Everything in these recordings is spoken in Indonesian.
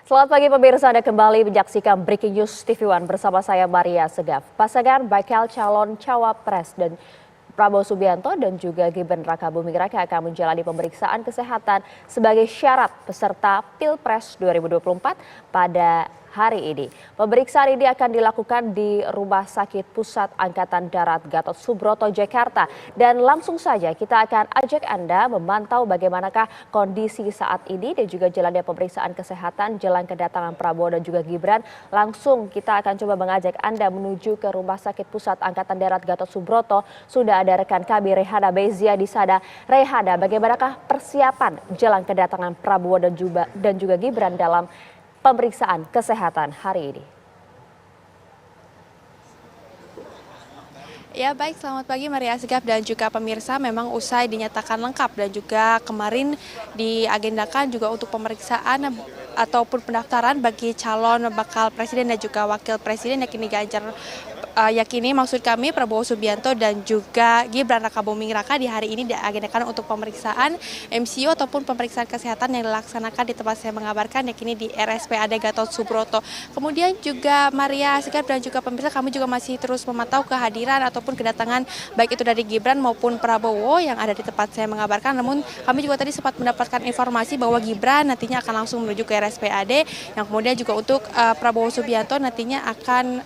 Selamat pagi pemirsa, Anda kembali menyaksikan Breaking News TV One bersama saya Maria Segaf. Pasangan bakal calon cawapres dan Prabowo Subianto dan juga Gibran Rakabuming Raka akan menjalani pemeriksaan kesehatan sebagai syarat peserta Pilpres 2024 pada hari ini. Pemeriksaan ini akan dilakukan di Rumah Sakit Pusat Angkatan Darat Gatot Subroto, Jakarta. Dan langsung saja kita akan ajak Anda memantau bagaimanakah kondisi saat ini dan juga jalannya pemeriksaan kesehatan jelang kedatangan Prabowo dan juga Gibran. Langsung kita akan coba mengajak Anda menuju ke Rumah Sakit Pusat Angkatan Darat Gatot Subroto. Sudah ada rekan kami Rehana Bezia di sana. Rehana, bagaimanakah persiapan jelang kedatangan Prabowo dan juga Gibran dalam pemeriksaan kesehatan hari ini? Ya baik, selamat pagi Maria Segaf dan juga pemirsa. Memang usai dinyatakan lengkap dan juga kemarin diagendakan juga untuk pemeriksaan ataupun pendaftaran bagi calon bakal presiden dan juga wakil presiden yakini maksud kami Prabowo Subianto dan juga Gibran Rakabuming Raka di hari ini diagendakan untuk pemeriksaan MCU ataupun pemeriksaan kesehatan yang dilaksanakan di tempat saya mengabarkan yakini di RSPAD Gatot Subroto. Kemudian juga Maria Segaf dan juga pemirsa, kami juga masih terus memantau kehadiran ataupun kedatangan baik itu dari Gibran maupun Prabowo yang ada di tempat saya mengabarkan. Namun kami juga tadi sempat mendapatkan informasi bahwa Gibran nantinya akan langsung menuju ke RSPAD, yang kemudian juga untuk Prabowo Subianto nantinya akan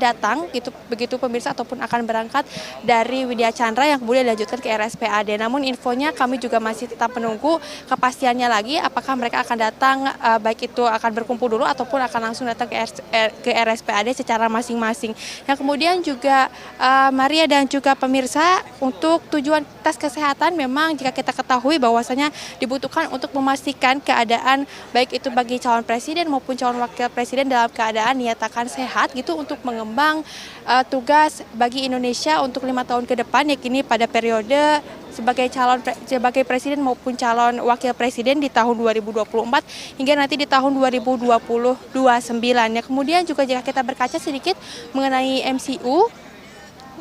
datang begitu pemirsa, ataupun akan berangkat dari Widya Chandra yang kemudian dilanjutkan ke RSPAD. Namun infonya kami juga masih tetap menunggu kepastiannya lagi apakah mereka akan datang baik itu akan berkumpul dulu ataupun akan langsung datang ke RSPAD secara masing-masing. Yang kemudian juga Maria dan juga pemirsa, untuk tujuan tes kesehatan memang jika kita ketahui bahwasanya dibutuhkan untuk memastikan keadaan baik itu bagi calon presiden maupun calon wakil presiden dalam keadaan dinyatakan sehat gitu untuk mengembang tugas bagi Indonesia untuk 5 tahun ke depan, yakni pada periode sebagai presiden maupun calon wakil presiden di tahun 2024 hingga nanti di tahun 2029. Ya, kemudian juga jika kita berkaca sedikit mengenai MCU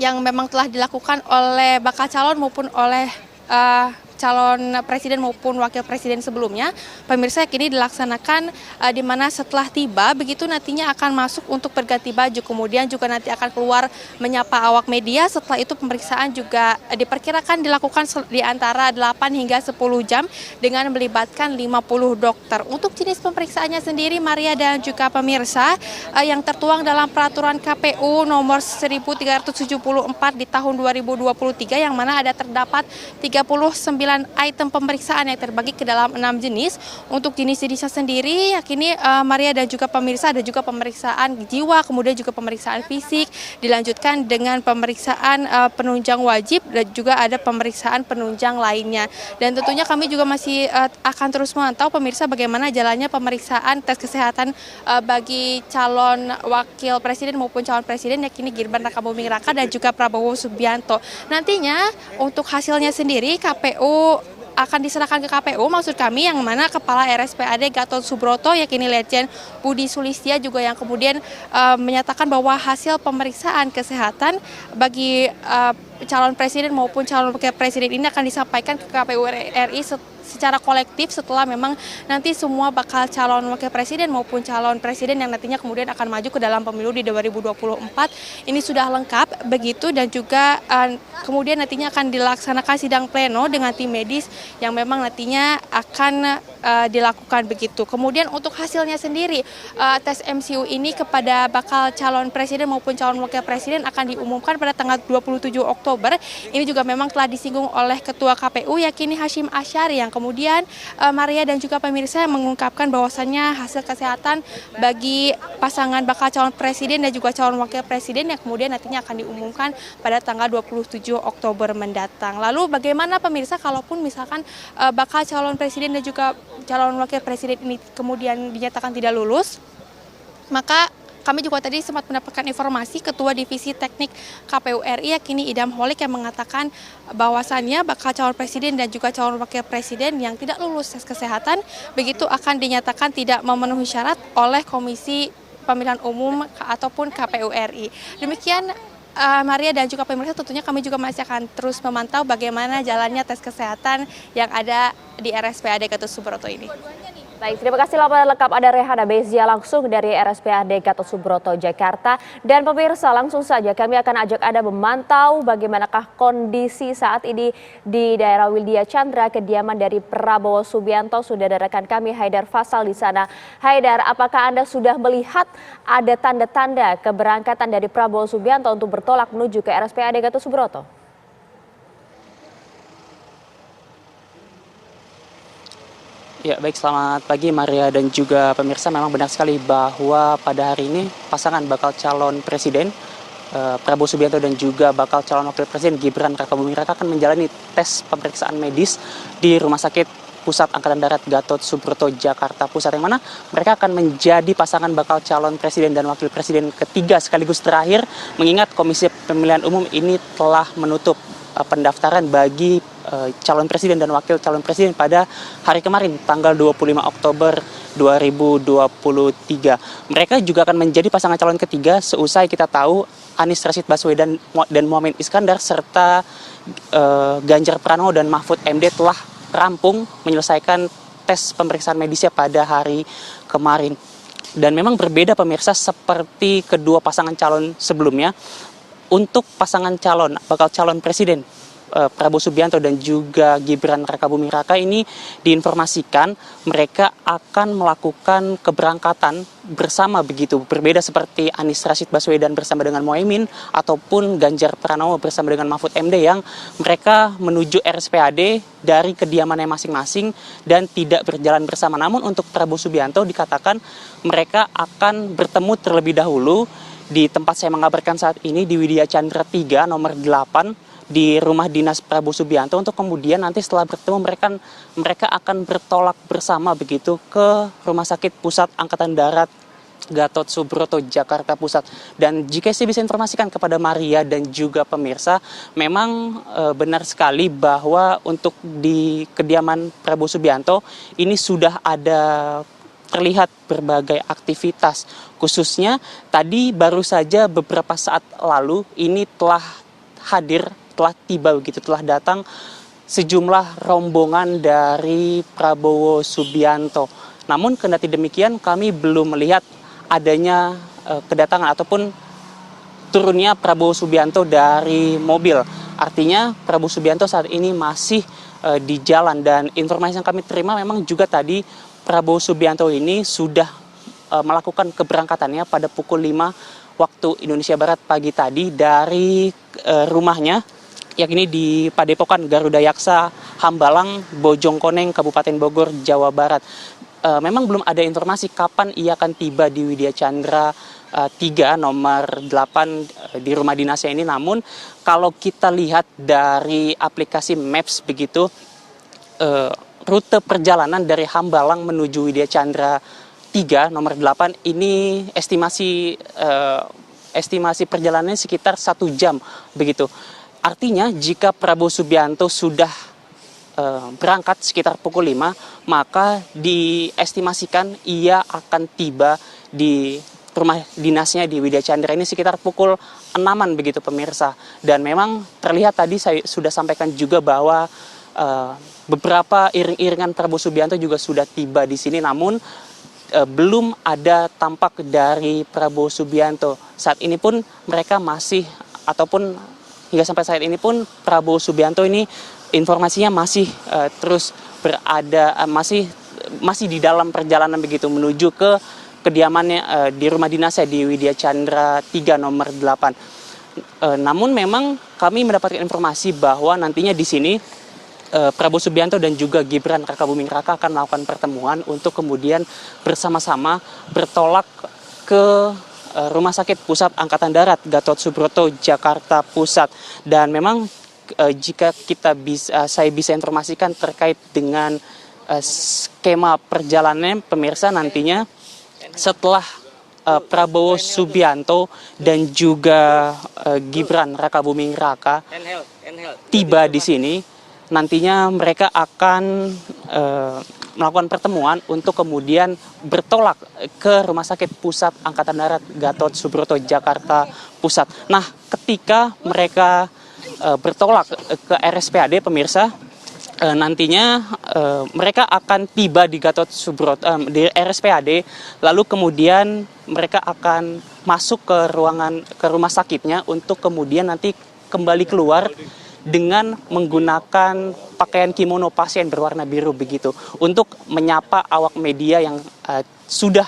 yang memang telah dilakukan oleh bakal calon maupun oleh calon presiden maupun wakil presiden sebelumnya, pemirsa, kini dilaksanakan di mana setelah tiba begitu nantinya akan masuk untuk berganti baju, kemudian juga nanti akan keluar menyapa awak media. Setelah itu pemeriksaan juga diperkirakan dilakukan di antara 8 hingga 10 jam dengan melibatkan 50 dokter. Untuk jenis pemeriksaannya sendiri Maria dan juga pemirsa, yang tertuang dalam peraturan KPU nomor 1374 di tahun 2023 yang mana ada terdapat 39 item pemeriksaan yang terbagi ke dalam 6 jenis. Untuk jenis-jenisnya sendiri yakini Maria dan juga pemirsa, ada juga pemeriksaan jiwa, kemudian juga pemeriksaan fisik, dilanjutkan dengan pemeriksaan penunjang wajib dan juga ada pemeriksaan penunjang lainnya. Dan tentunya kami juga masih akan terus memantau pemirsa bagaimana jalannya pemeriksaan tes kesehatan bagi calon wakil presiden maupun calon presiden yakini Gibran Rakabuming Raka dan juga Prabowo Subianto. Nantinya untuk hasilnya sendiri KPU akan diserahkan ke KPU, maksud kami, yang mana Kepala RSPAD Gatot Subroto yakini Letjen Budi Sulistya juga yang kemudian menyatakan bahwa hasil pemeriksaan kesehatan bagi calon presiden maupun calon wakil presiden ini akan disampaikan ke KPU RI secara kolektif setelah memang nanti semua bakal calon wakil presiden maupun calon presiden yang nantinya kemudian akan maju ke dalam pemilu di 2024 ini sudah lengkap begitu, dan juga kemudian nantinya akan dilaksanakan sidang pleno dengan tim medis yang memang nantinya akan dilakukan begitu. Kemudian untuk hasilnya sendiri tes MCU ini kepada bakal calon presiden maupun calon wakil presiden akan diumumkan pada tanggal 27 Oktober. Ini juga memang telah disinggung oleh Ketua KPU yakini Hashim Asyari, yang kemudian Maria dan juga pemirsa mengungkapkan bahwasannya hasil kesehatan bagi pasangan bakal calon presiden dan juga calon wakil presiden yang kemudian nantinya akan diumumkan pada tanggal 27 Oktober mendatang. Lalu bagaimana pemirsa kalaupun misalkan bakal calon presiden dan juga calon wakil presiden ini kemudian dinyatakan tidak lulus, maka kami juga tadi sempat mendapatkan informasi Ketua Divisi Teknik KPU RI yakini Idam Holik yang mengatakan bahwasannya bakal calon presiden dan juga calon wakil presiden yang tidak lulus tes kesehatan begitu akan dinyatakan tidak memenuhi syarat oleh Komisi Pemilihan Umum ataupun KPU RI. Demikian Maria dan juga pemirsa, tentunya kami juga masih akan terus memantau bagaimana jalannya tes kesehatan yang ada di RSPAD Gatot Subroto ini. Baik, terima kasih laporan lengkap ada Rehana Bezia langsung dari RSPAD Gatot Subroto, Jakarta. Dan pemirsa, langsung saja kami akan ajak Anda memantau bagaimanakah kondisi saat ini di daerah Widya Chandra, kediaman dari Prabowo Subianto. Sudah ada rekan kami Haidar Fasal di sana. Haidar, apakah Anda sudah melihat ada tanda-tanda keberangkatan dari Prabowo Subianto untuk bertolak menuju ke RSPAD Gatot Subroto? Ya, baik, selamat pagi Maria dan juga pemirsa. Memang benar sekali bahwa pada hari ini pasangan bakal calon presiden Prabowo Subianto dan juga bakal calon wakil presiden Gibran Rakabuming Raka akan menjalani tes pemeriksaan medis di Rumah Sakit Pusat Angkatan Darat Gatot Subroto, Jakarta Pusat, yang mana mereka akan menjadi pasangan bakal calon presiden dan wakil presiden ketiga sekaligus terakhir, mengingat Komisi Pemilihan Umum ini telah menutup pendaftaran bagi calon presiden dan wakil calon presiden pada hari kemarin, tanggal 25 Oktober 2023. Mereka juga akan menjadi pasangan calon ketiga seusai kita tahu Anies Rashid Baswedan dan Muhaimin Iskandar serta Ganjar Pranowo dan Mahfud MD telah rampung menyelesaikan tes pemeriksaan medisnya pada hari kemarin. Dan memang berbeda pemirsa seperti kedua pasangan calon sebelumnya. Untuk pasangan calon, bakal calon presiden Prabowo Subianto dan juga Gibran Rakabuming Raka ini diinformasikan mereka akan melakukan keberangkatan bersama begitu. Berbeda seperti Anies Rashid Baswedan bersama dengan Muhaimin ataupun Ganjar Pranowo bersama dengan Mahfud MD yang mereka menuju RSPAD dari kediamannya masing-masing dan tidak berjalan bersama. Namun untuk Prabowo Subianto dikatakan mereka akan bertemu terlebih dahulu di tempat saya mengabarkan saat ini di Widya Chandra 3 nomor 8 di rumah dinas Prabowo Subianto, untuk kemudian nanti setelah bertemu mereka akan bertolak bersama begitu ke Rumah Sakit Pusat Angkatan Darat Gatot Subroto, Jakarta Pusat. Dan jika saya bisa informasikan kepada Maria dan juga pemirsa, memang benar sekali bahwa untuk di kediaman Prabowo Subianto ini sudah ada terlihat berbagai aktivitas, khususnya tadi baru saja beberapa saat lalu ini telah tiba begitu, telah datang sejumlah rombongan dari Prabowo Subianto. Namun kendati demikian kami belum melihat adanya kedatangan ataupun turunnya Prabowo Subianto dari mobil. Artinya Prabowo Subianto saat ini masih di jalan, dan informasi yang kami terima memang juga tadi Prabowo Subianto ini sudah melakukan keberangkatannya pada pukul 5 waktu Indonesia Barat pagi tadi dari rumahnya, yakni di Padepokan Garuda Yaksa, Hambalang, Bojongkoneng, Kabupaten Bogor, Jawa Barat. Memang belum ada informasi kapan ia akan tiba di Widya Chandra 3 nomor 8 di rumah dinasnya ini. Namun kalau kita lihat dari aplikasi Maps begitu, rute perjalanan dari Hambalang menuju Widya Chandra 3 nomor 8 ini estimasi perjalanannya sekitar 1 jam begitu. Artinya jika Prabowo Subianto sudah berangkat sekitar pukul 5, maka diestimasikan ia akan tiba di rumah dinasnya di Widya Chandra ini sekitar pukul 6-an begitu pemirsa. Dan memang terlihat tadi saya sudah sampaikan juga bahwa beberapa iring-iringan Prabowo Subianto juga sudah tiba di sini, namun belum ada tampak dari Prabowo Subianto. Saat ini pun mereka masih, ataupun hingga sampai saat ini pun Prabowo Subianto ini informasinya masih terus berada, masih di dalam perjalanan begitu menuju ke kediamannya di rumah dinasnya di Widya Chandra 3 nomor 8. Namun memang kami mendapatkan informasi bahwa nantinya di sini Prabowo Subianto dan juga Gibran Rakabuming Raka akan melakukan pertemuan untuk kemudian bersama-sama bertolak ke Rumah Sakit Pusat Angkatan Darat Gatot Subroto, Jakarta Pusat. Dan memang jika saya bisa informasikan terkait dengan skema perjalanannya pemirsa, nantinya setelah Prabowo Subianto dan juga Gibran Rakabuming Raka tiba di sini, nantinya mereka akan melakukan pertemuan untuk kemudian bertolak ke Rumah Sakit Pusat Angkatan Darat Gatot Subroto, Jakarta Pusat. Nah, ketika mereka bertolak ke RSPAD pemirsa, nantinya mereka akan tiba di Gatot Subroto, di RSPAD, lalu kemudian mereka akan masuk ke rumah sakitnya untuk kemudian nanti kembali keluar dengan menggunakan pakaian kimono pasien berwarna biru begitu untuk menyapa awak media yang sudah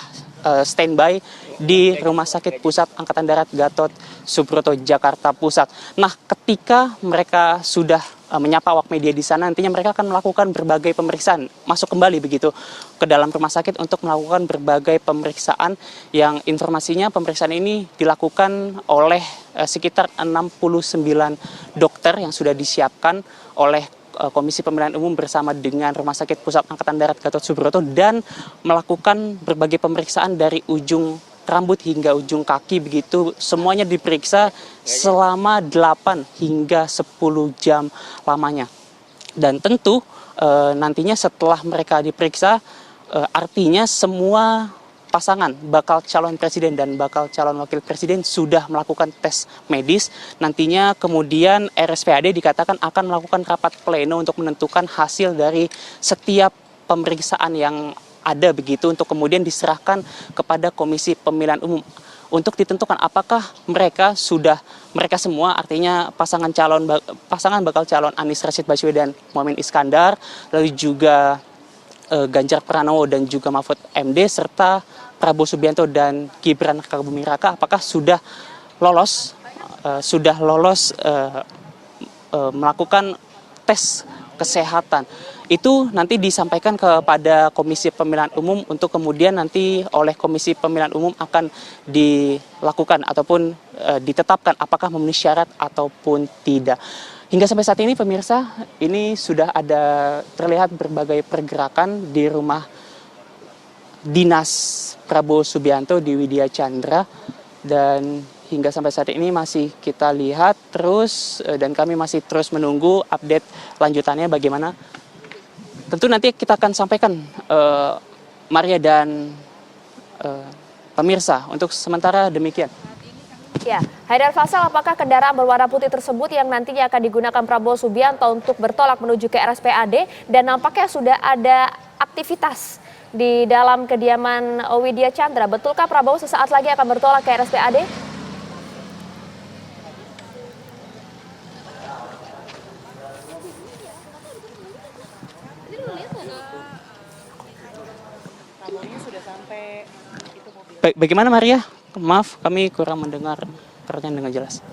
standby di Rumah Sakit Pusat Angkatan Darat Gatot Subroto Jakarta Pusat. Nah, ketika mereka sudah menyapa awak media di sana, nantinya mereka akan melakukan berbagai pemeriksaan, masuk kembali begitu ke dalam rumah sakit untuk melakukan berbagai pemeriksaan yang informasinya pemeriksaan ini dilakukan oleh sekitar 69 dokter yang sudah disiapkan oleh Komisi Pemilihan Umum bersama dengan Rumah Sakit Pusat Angkatan Darat Gatot Subroto dan melakukan berbagai pemeriksaan dari ujung rambut hingga ujung kaki begitu, semuanya diperiksa selama 8 hingga 10 jam lamanya. Dan tentu nantinya setelah mereka diperiksa, artinya semua pasangan bakal calon presiden dan bakal calon wakil presiden sudah melakukan tes medis. Nantinya kemudian RSPAD dikatakan akan melakukan rapat pleno untuk menentukan hasil dari setiap pemeriksaan yang ada begitu untuk kemudian diserahkan kepada Komisi Pemilihan Umum untuk ditentukan apakah mereka semua, artinya pasangan bakal calon Anies Rashid Baswedan Muhaimin Iskandar, lalu juga Ganjar Pranowo dan juga Mahfud MD serta Prabowo Subianto dan Gibran Rakabuming Raka apakah sudah lolos melakukan tes kesehatan. Itu nanti disampaikan kepada Komisi Pemilihan Umum untuk kemudian nanti oleh Komisi Pemilihan Umum akan dilakukan ataupun ditetapkan apakah memenuhi syarat ataupun tidak. Hingga sampai saat ini pemirsa, ini sudah ada terlihat berbagai pergerakan di rumah dinas Prabowo Subianto di Widya Chandra, dan hingga sampai saat ini masih kita lihat terus dan kami masih terus menunggu update lanjutannya bagaimana. Tentu nanti kita akan sampaikan Maria dan pemirsa. Untuk sementara demikian. Ya, Haidar Faisal, apakah kendaraan berwarna putih tersebut yang nantinya akan digunakan Prabowo Subianto untuk bertolak menuju ke RSPAD, dan nampaknya sudah ada aktivitas di dalam kediaman Widya Chandra. Betulkah Prabowo sesaat lagi akan bertolak ke RSPAD? Bagaimana Maria? Maaf, kami kurang mendengar pertanyaan dengan jelas.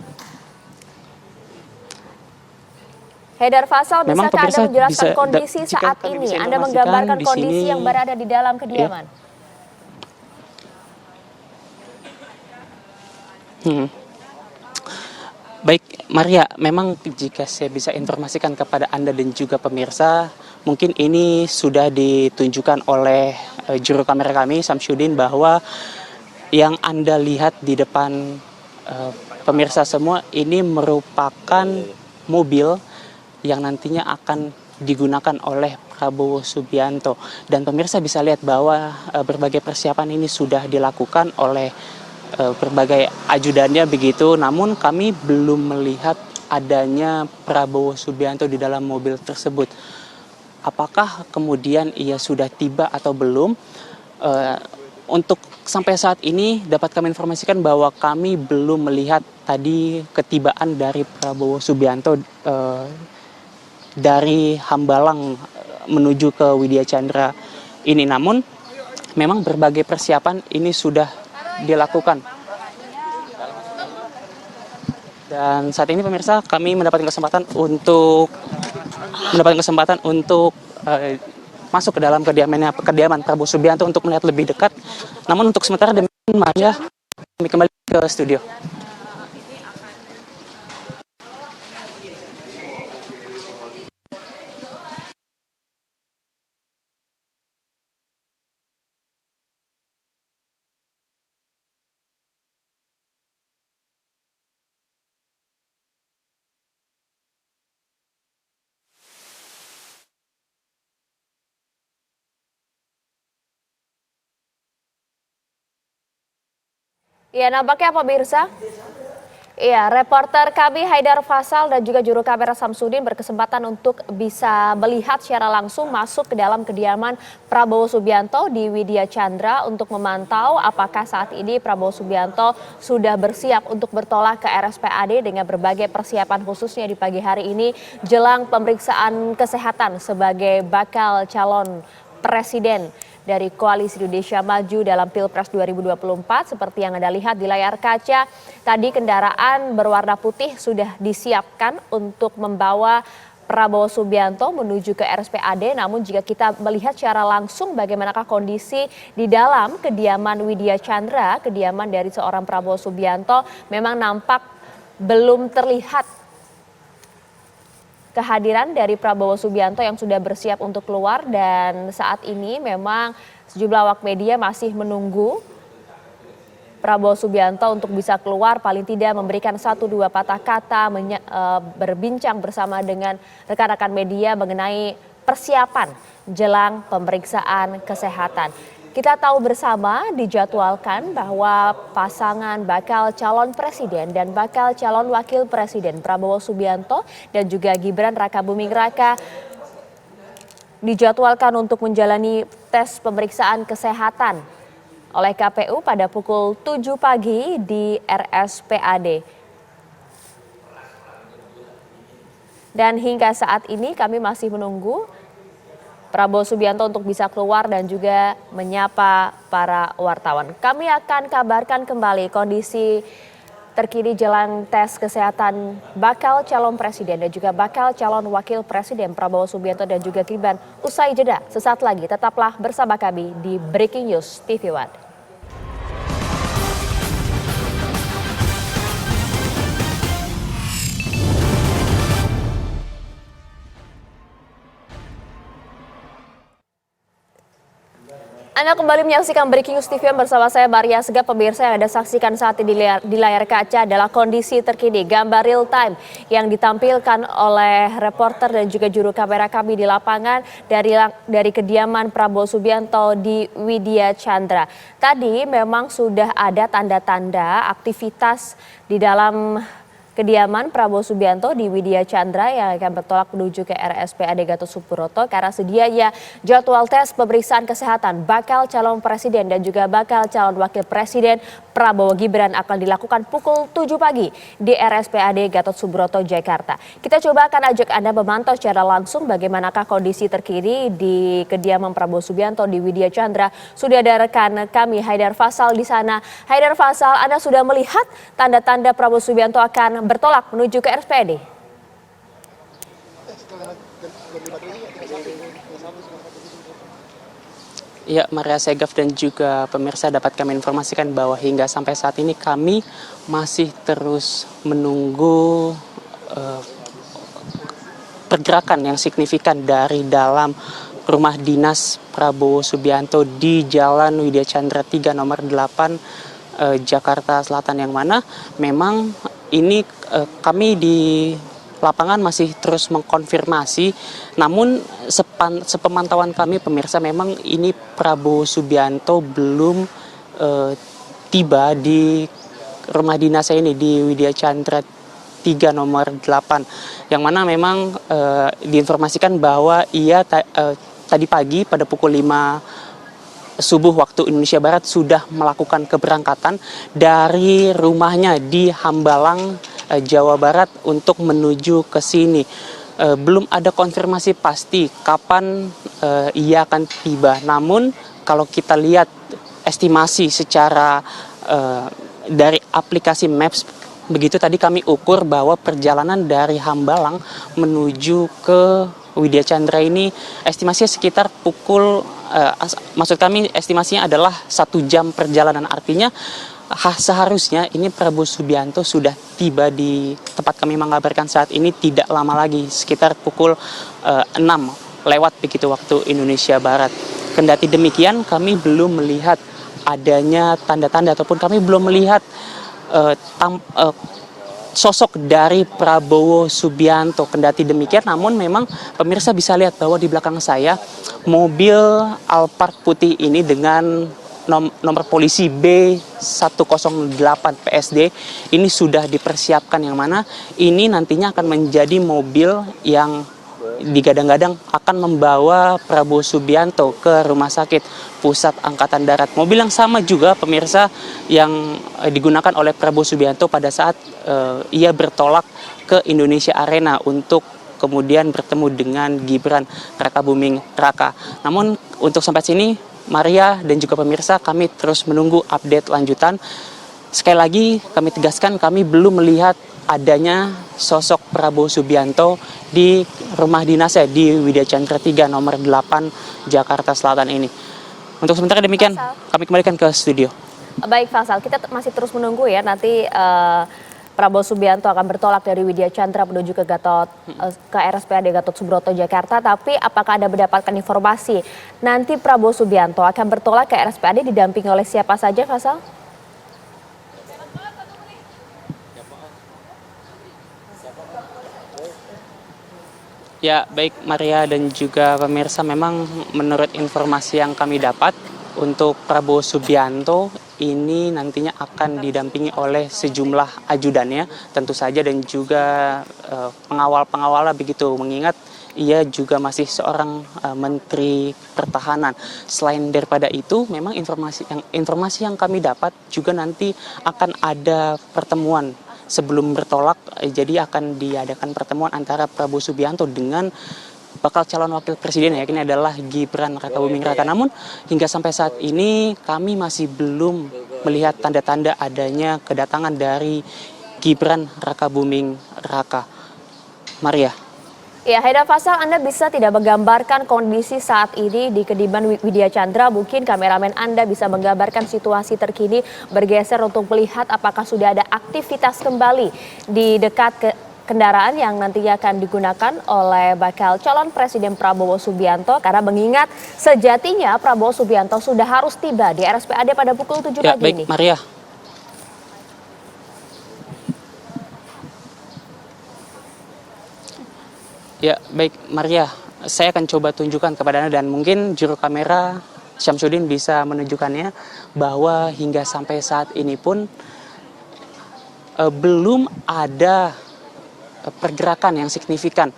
Haidar Faisal, Memang bisakah Anda pemirsa menjelaskan bisa- kondisi jika saat kami ini? bisa Anda informasikan menggambarkan di kondisi sini- yang berada di dalam kediaman. Baik, Maria, memang jika saya bisa informasikan kepada Anda dan juga pemirsa, mungkin ini sudah ditunjukkan oleh juru kamera kami, Samsyudin, bahwa yang Anda lihat di depan pemirsa semua ini merupakan mobil yang nantinya akan digunakan oleh Prabowo Subianto. Dan pemirsa bisa lihat bahwa berbagai persiapan ini sudah dilakukan oleh berbagai ajudannya begitu. Namun kami belum melihat adanya Prabowo Subianto di dalam mobil tersebut. Apakah kemudian ia sudah tiba atau belum? Untuk sampai saat ini dapat kami informasikan bahwa kami belum melihat tadi ketibaan dari Prabowo Subianto dari Hambalang menuju ke Widya Chandra ini. Namun memang berbagai persiapan ini sudah dilakukan. Dan saat ini pemirsa, kami mendapatkan kesempatan untuk masuk ke dalam kediaman Prabowo Subianto untuk melihat lebih dekat. Namun untuk sementara demikian, Maria, kami kembali ke studio. Ya, nampaknya pemirsa, Iya, reporter kami Haidar Faisal dan juga juru kamera Samsudin berkesempatan untuk bisa melihat secara langsung masuk ke dalam kediaman Prabowo Subianto di Widya Chandra untuk memantau apakah saat ini Prabowo Subianto sudah bersiap untuk bertolak ke RSPAD dengan berbagai persiapan khususnya di pagi hari ini jelang pemeriksaan kesehatan sebagai bakal calon presiden dari Koalisi Indonesia Maju dalam Pilpres 2024 seperti yang Anda lihat di layar kaca. Tadi kendaraan berwarna putih sudah disiapkan untuk membawa Prabowo Subianto menuju ke RSPAD. Namun jika kita melihat secara langsung bagaimanakah kondisi di dalam kediaman Widya Chandra, kediaman dari seorang Prabowo Subianto, memang nampak belum terlihat kehadiran dari Prabowo Subianto yang sudah bersiap untuk keluar, dan saat ini memang sejumlah awak media masih menunggu Prabowo Subianto untuk bisa keluar, paling tidak memberikan 1-2 patah kata, berbincang bersama dengan rekan-rekan media mengenai persiapan jelang pemeriksaan kesehatan. Kita tahu bersama dijadwalkan bahwa pasangan bakal calon presiden dan bakal calon wakil presiden Prabowo Subianto dan juga Gibran Rakabuming Raka dijadwalkan untuk menjalani tes pemeriksaan kesehatan oleh KPU pada pukul 7 pagi di RSPAD. Dan hingga saat ini kami masih menunggu Prabowo Subianto untuk bisa keluar dan juga menyapa para wartawan. Kami akan kabarkan kembali kondisi terkini jelang tes kesehatan bakal calon presiden dan juga bakal calon wakil presiden Prabowo Subianto dan juga Gibran usai jeda. Sesaat lagi tetaplah bersama kami di Breaking News TV One. Anda kembali menyaksikan Breaking News TV bersama saya Maria Segaf. Pemirsa, yang Anda saksikan saat ini di layar kaca adalah kondisi terkini, gambar real time yang ditampilkan oleh reporter dan juga juru kamera kami di lapangan dari kediaman Prabowo Subianto di Widya Chandra. Tadi memang sudah ada tanda-tanda aktivitas di dalam kediaman Prabowo Subianto di Widya Chandra yang akan bertolak menuju ke RSPAD Gatot Subroto karena sedianya jadwal tes pemeriksaan kesehatan bakal calon presiden dan juga bakal calon wakil presiden Prabowo Gibran akan dilakukan pukul 7 pagi di RSPAD Gatot Subroto, Jakarta. Kita coba akan ajak Anda memantau secara langsung bagaimanakah kondisi terkini di kediaman Prabowo Subianto di Widya Chandra. Sudah ada rekan kami Haidar Faisal di sana. Haidar Faisal, Anda sudah melihat tanda-tanda Prabowo Subianto akan bertolak menuju ke RSPAD? Ya, Maria Segaf dan juga pemirsa, dapat kami informasikan bahwa hingga sampai saat ini kami masih terus menunggu pergerakan yang signifikan dari dalam rumah dinas Prabowo Subianto di Jalan Widya Chandra 3 nomor 8 Jakarta Selatan, yang mana memang ini kami di lapangan masih terus mengkonfirmasi, namun sepemantauan kami pemirsa memang ini Prabowo Subianto belum tiba di rumah dinas ini di Widya Chandra 3 nomor 8, yang mana memang diinformasikan bahwa ia tadi pagi pada pukul 5 subuh waktu Indonesia Barat sudah melakukan keberangkatan dari rumahnya di Hambalang, Jawa Barat untuk menuju ke sini. Belum ada konfirmasi pasti kapan ia akan tiba. Namun kalau kita lihat estimasi secara dari aplikasi Maps, begitu tadi kami ukur bahwa perjalanan dari Hambalang menuju ke Widya Chandra ini estimasinya sekitar pukul maksud kami estimasinya adalah 1 jam perjalanan. Artinya seharusnya ini Prabowo Subianto sudah tiba di tempat kami mengabarkan saat ini tidak lama lagi, sekitar pukul 6 lewat begitu waktu Indonesia Barat. Kendati demikian kami belum melihat adanya tanda-tanda ataupun kami belum melihat sosok dari Prabowo Subianto. Kendati demikian, namun memang pemirsa bisa lihat bahwa di belakang saya mobil Alphard putih ini dengan nomor polisi B108 PSD ini sudah dipersiapkan, yang mana ini nantinya akan menjadi mobil yang digadang-gadang akan membawa Prabowo Subianto ke Rumah Sakit Pusat Angkatan Darat. Mobil yang sama juga pemirsa yang digunakan oleh Prabowo Subianto pada saat ia bertolak ke Indonesia Arena untuk kemudian bertemu dengan Gibran Rakabuming Raka. Namun untuk sampai sini, Maria dan juga pemirsa, kami terus menunggu update lanjutan. Sekali lagi kami tegaskan, kami belum melihat adanya sosok Prabowo Subianto di rumah dinasnya di Widya Chandra 3 nomor 8 Jakarta Selatan ini. Untuk sementara demikian, kami kembalikan ke studio. Baik Faisal, kita masih terus menunggu ya nanti Prabowo Subianto akan bertolak dari Widya Chandra menuju ke RSPAD Gatot Subroto Jakarta. Tapi apakah Anda mendapatkan informasi nanti Prabowo Subianto akan bertolak ke RSPAD didampingi oleh siapa saja, Faisal? Ya, baik Maria dan juga pemirsa, memang menurut informasi yang kami dapat, untuk Prabowo Subianto ini nantinya akan didampingi oleh sejumlah ajudannya tentu saja, dan juga pengawal-pengawalnya begitu, mengingat ia juga masih seorang Menteri Pertahanan. Selain daripada itu, memang informasi yang kami dapat juga nanti akan ada pertemuan sebelum bertolak. Jadi akan diadakan pertemuan antara Prabowo Subianto dengan bakal calon wakil presiden, yakni adalah Gibran Rakabuming Raka. Namun hingga sampai saat ini kami masih belum melihat tanda-tanda adanya kedatangan dari Gibran Rakabuming Raka. Maria. Ya, Haidar Faisal, Anda bisa tidak menggambarkan kondisi saat ini di Kediaman Widya Chandra? Mungkin kameramen Anda bisa menggambarkan situasi terkini, bergeser untuk melihat apakah sudah ada aktivitas kembali di dekat kendaraan yang nantinya akan digunakan oleh bakal calon Presiden Prabowo Subianto. Karena mengingat sejatinya Prabowo Subianto sudah harus tiba di RSPAD pada pukul 7 pagi baik, ini. Maria. Ya, baik Maria, saya akan coba tunjukkan kepada Anda, dan mungkin juru kamera Syamsuddin bisa menunjukkannya, bahwa hingga sampai saat ini pun belum ada pergerakan yang signifikan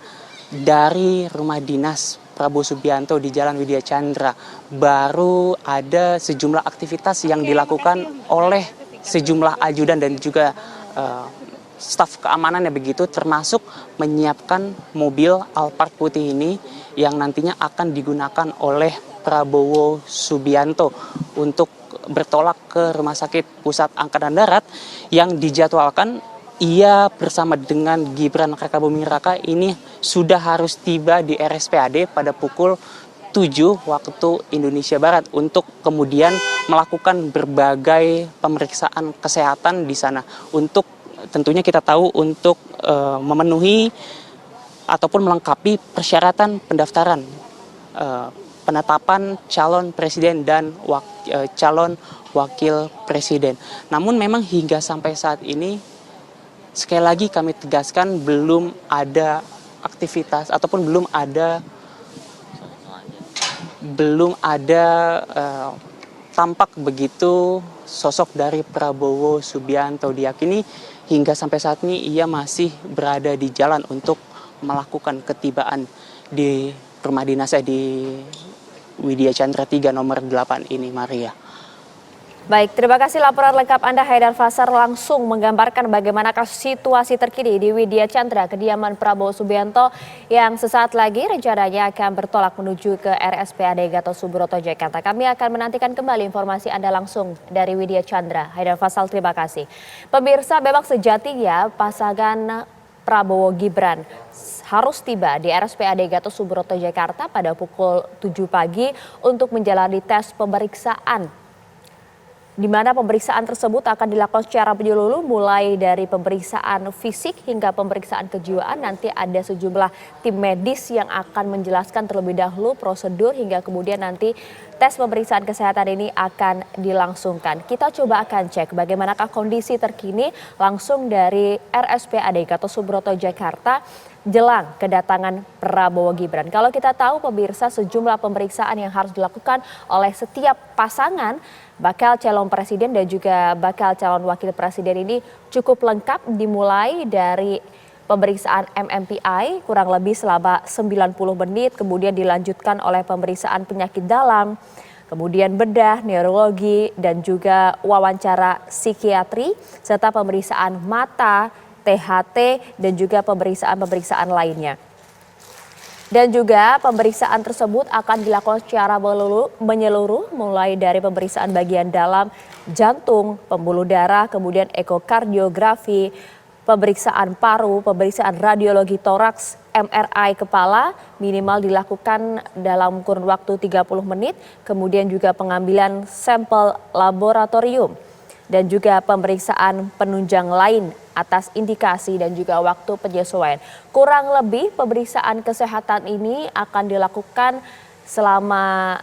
dari rumah dinas Prabowo Subianto di Jalan Widya Chandra. Baru ada sejumlah aktivitas yang dilakukan oleh sejumlah ajudan dan juga staf keamanannya begitu, termasuk menyiapkan mobil Alphard putih ini yang nantinya akan digunakan oleh Prabowo Subianto untuk bertolak ke Rumah Sakit Pusat Angkatan Darat, yang dijadwalkan ia bersama dengan Gibran Rakabuming Raka ini sudah harus tiba di RSPAD pada pukul 7 waktu Indonesia Barat untuk kemudian melakukan berbagai pemeriksaan kesehatan di sana. Untuk tentunya kita tahu untuk memenuhi ataupun melengkapi persyaratan pendaftaran penetapan calon presiden dan calon wakil presiden. Namun memang hingga sampai saat ini, sekali lagi kami tegaskan, belum ada aktivitas ataupun belum ada tampak begitu sosok dari Prabowo Subianto. Diyakini hingga sampai saat ini ia masih berada di jalan untuk melakukan ketibaan di rumah dinasnya di Widya Chandra 3 nomor 8 ini, Maria. Baik, terima kasih laporan lengkap Anda, Haidar Faisal, langsung menggambarkan bagaimanakah situasi terkini di Widya Chandra, kediaman Prabowo Subianto yang sesaat lagi rencananya akan bertolak menuju ke RSPAD Gatot Subroto Jakarta. Kami akan menantikan kembali informasi Anda langsung dari Widya Chandra. Haidar Faisal, terima kasih. Pemirsa, memang sejatinya pasangan Prabowo Gibran harus tiba di RSPAD Gatot Subroto Jakarta pada pukul 7 pagi untuk menjalani tes pemeriksaan, di mana pemeriksaan tersebut akan dilakukan secara menyeluruh, mulai dari pemeriksaan fisik hingga pemeriksaan kejiwaan. Nanti ada sejumlah tim medis yang akan menjelaskan terlebih dahulu prosedur hingga kemudian nanti tes pemeriksaan kesehatan ini akan dilangsungkan. Kita coba akan cek bagaimanakah kondisi terkini langsung dari RSPAD Gatot Subroto Jakarta jelang kedatangan Prabowo Gibran. Kalau kita tahu pemirsa, sejumlah pemeriksaan yang harus dilakukan oleh setiap pasangan bakal calon presiden dan juga bakal calon wakil presiden ini cukup lengkap, dimulai dari pemeriksaan MMPI kurang lebih selama 90 menit, kemudian dilanjutkan oleh pemeriksaan penyakit dalam, kemudian bedah, neurologi, dan juga wawancara psikiatri, serta pemeriksaan mata, THT, dan juga pemeriksaan-pemeriksaan lainnya. Dan juga pemeriksaan tersebut akan dilakukan secara menyeluruh, mulai dari pemeriksaan bagian dalam, jantung, pembuluh darah, kemudian ekokardiografi, pemeriksaan paru, pemeriksaan radiologi toraks, MRI kepala, minimal dilakukan dalam kurun waktu 30 menit, kemudian juga pengambilan sampel laboratorium, dan juga pemeriksaan penunjang lain atas indikasi dan juga waktu penyesuaian. Kurang lebih pemeriksaan kesehatan ini akan dilakukan selama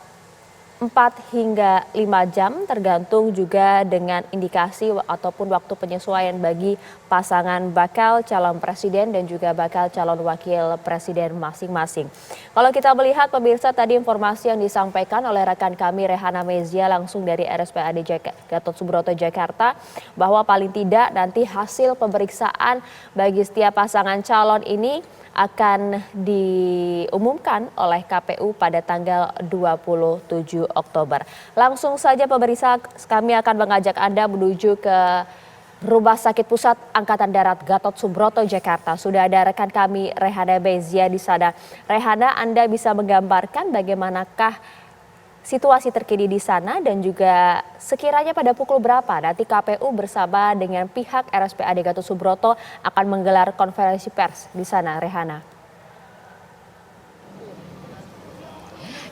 4 hingga 5 jam tergantung juga dengan indikasi ataupun waktu penyesuaian bagi pasangan bakal calon presiden dan juga bakal calon wakil presiden masing-masing. Kalau kita melihat pemirsa, tadi informasi yang disampaikan oleh rekan kami Rehana Mezia langsung dari RSPAD Gatot Subroto Jakarta, bahwa paling tidak nanti hasil pemeriksaan bagi setiap pasangan calon ini akan diumumkan oleh KPU pada tanggal 27 Oktober. Langsung saja pemirsa, kami akan mengajak Anda menuju ke Rumah Sakit Pusat Angkatan Darat Gatot Subroto Jakarta. Sudah ada rekan kami Rehana Bezia di sana. Rehana, Anda bisa menggambarkan bagaimanakah situasi terkini di sana dan juga sekiranya pada pukul berapa nanti KPU bersama dengan pihak RSPAD Gatot Subroto akan menggelar konferensi pers di sana, Rehana?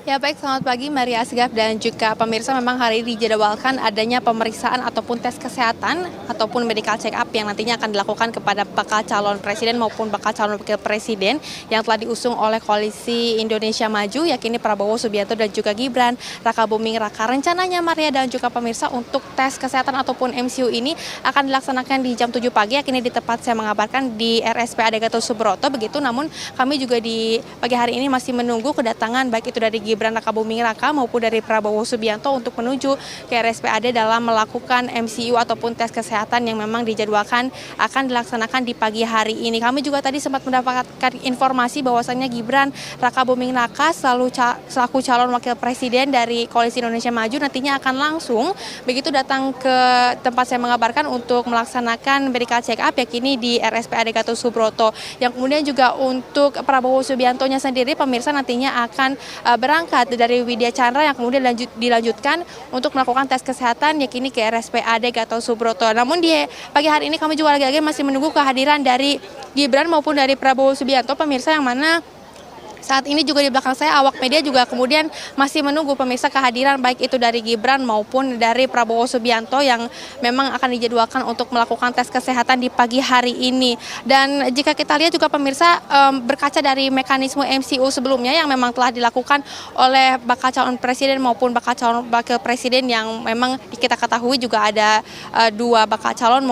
Ya baik, selamat pagi Maria Asgaf dan juga pemirsa. Memang hari ini dijadwalkan adanya pemeriksaan ataupun tes kesehatan ataupun medical check up yang nantinya akan dilakukan kepada bakal calon presiden maupun bakal calon wakil presiden yang telah diusung oleh Koalisi Indonesia Maju, yakni Prabowo Subianto dan juga Gibran Raka Buming Raka. Rencananya Maria dan juga pemirsa, untuk tes kesehatan ataupun MCU ini akan dilaksanakan di jam 7 pagi, yakni di tempat saya mengabarkan di RSPAD Gatot Subroto begitu. Namun kami juga di pagi hari ini masih menunggu kedatangan baik itu dari Gibran Raka Buming Raka maupun dari Prabowo Subianto untuk menuju ke RSPAD dalam melakukan MCU ataupun tes kesehatan yang memang dijadwalkan akan dilaksanakan di pagi hari ini. Kami juga tadi sempat mendapatkan informasi bahwasannya Gibran Raka Buming Raka selaku calon wakil presiden dari Koalisi Indonesia Maju nantinya akan langsung begitu datang ke tempat saya mengabarkan untuk melaksanakan medical check up, yakni di RSPAD Gatot Subroto. Yang kemudian juga untuk Prabowo Subiantonya sendiri pemirsa nantinya akan berangkat dari Widya Chandra yang kemudian dilanjutkan untuk melakukan tes kesehatan yakni ke RSPAD Gatot Subroto. Namun di pagi hari ini kami juga lagi-lagi masih menunggu kehadiran dari Gibran maupun dari Prabowo Subianto pemirsa, yang mana saat ini juga di belakang saya awak media juga kemudian masih menunggu pemirsa kehadiran baik itu dari Gibran maupun dari Prabowo Subianto yang memang akan dijadwalkan untuk melakukan tes kesehatan di pagi hari ini. Dan jika kita lihat juga pemirsa, berkaca dari mekanisme MCU sebelumnya yang memang telah dilakukan oleh bakal calon presiden maupun bakal calon wakil presiden yang memang kita ketahui juga ada dua bakal calon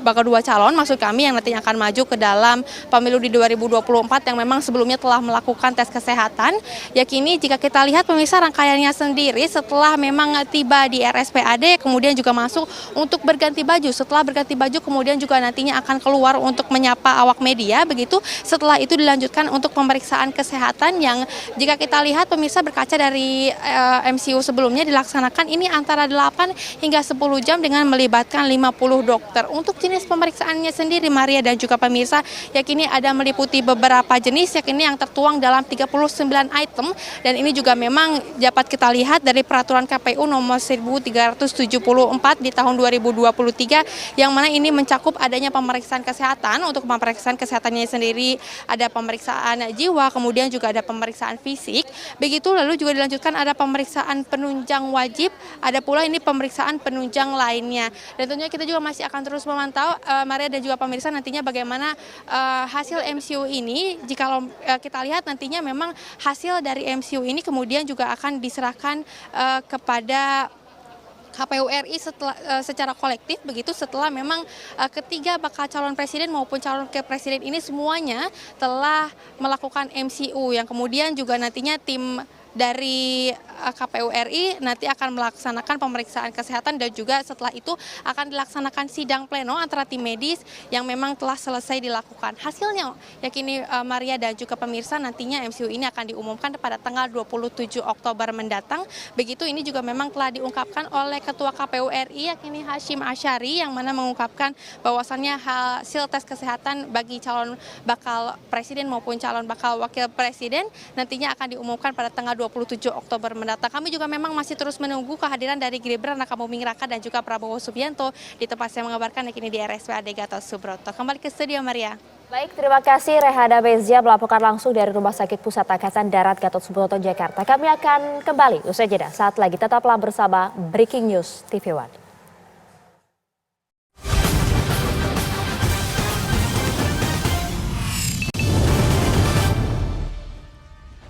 bakal dua calon maksud kami yang nantinya akan maju ke dalam pemilu di 2024 yang memang sebelumnya telah melakukan tes kesehatan. Yakni jika kita lihat pemirsa rangkaiannya sendiri setelah memang tiba di RSPAD kemudian juga masuk untuk berganti baju. Setelah berganti baju kemudian juga nantinya akan keluar untuk menyapa awak media begitu. Setelah itu dilanjutkan untuk pemeriksaan kesehatan yang jika kita lihat pemirsa berkaca dari MCU sebelumnya dilaksanakan ini antara 8 hingga 10 jam dengan melibatkan 50 dokter. Untuk jenis pemeriksaannya sendiri Maria dan juga pemirsa, yakni ada meliputi beberapa jenis yakni yang tertuang dalam 39 item, dan ini juga memang dapat kita lihat dari peraturan KPU nomor 1374 di tahun 2023 yang mana ini mencakup adanya pemeriksaan kesehatan. Untuk pemeriksaan kesehatannya sendiri ada pemeriksaan jiwa, kemudian juga ada pemeriksaan fisik. Begitu lalu juga dilanjutkan ada pemeriksaan penunjang wajib, ada pula ini pemeriksaan penunjang lainnya. Dan tentunya kita juga masih akan terus terus memantau Maria dan juga pemirsa nantinya bagaimana hasil MCU ini. Jika kita lihat nantinya memang hasil dari MCU ini kemudian juga akan diserahkan kepada KPU RI secara kolektif begitu setelah memang ketiga bakal calon presiden maupun calon wakil presiden ini semuanya telah melakukan MCU yang kemudian juga nantinya tim dari KPU RI nanti akan melaksanakan pemeriksaan kesehatan dan juga setelah itu akan dilaksanakan sidang pleno antara tim medis yang memang telah selesai dilakukan. Hasilnya yakini Maria dan juga pemirsa nantinya MCU ini akan diumumkan pada tanggal 27 Oktober mendatang. Begitu ini juga memang telah diungkapkan oleh Ketua KPU RI yakini Hashim Asyari yang mana mengungkapkan bahwasannya hasil tes kesehatan bagi calon bakal presiden maupun calon bakal wakil presiden nantinya akan diumumkan pada tanggal 27 Oktober mendatang. Kami juga memang masih terus menunggu kehadiran dari Gibran Rakabuming Raka dan juga Prabowo Subianto di tempat saya mengabarkan yakini di RSPAD Gatot Subroto. Kembali ke studio Maria. Baik, terima kasih Rehana Bezia melaporkan langsung dari Rumah Sakit Pusat Angkatan Darat Gatot Subroto, Jakarta. Kami akan kembali usai jeda. Saat lagi tetaplah bersama Breaking News TV One.